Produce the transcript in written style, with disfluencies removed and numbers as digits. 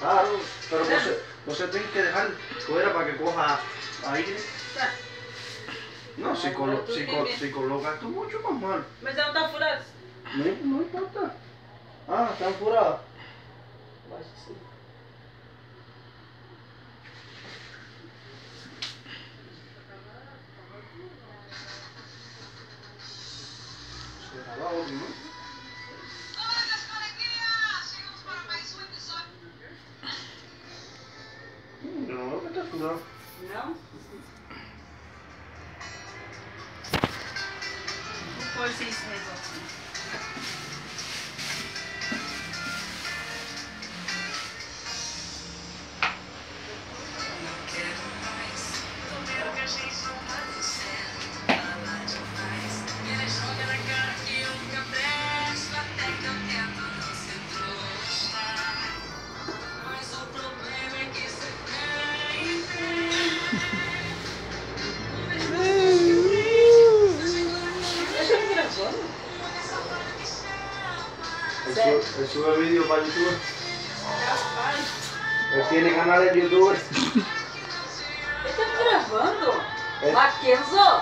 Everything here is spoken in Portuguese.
Claro, pero você tem que dejar fuera para que coja aire. Não, se coloca esto mucho más mal. Mas ela tá furada. Não importa. Ah, estão furados. Acho que sim. Será lá onde, não? Não, vai estar furado. Não? Vou pôr esse negócio. Él sube vídeos para YouTube. Él tiene canal en YouTube. Ele tá gravando? Mackenzie?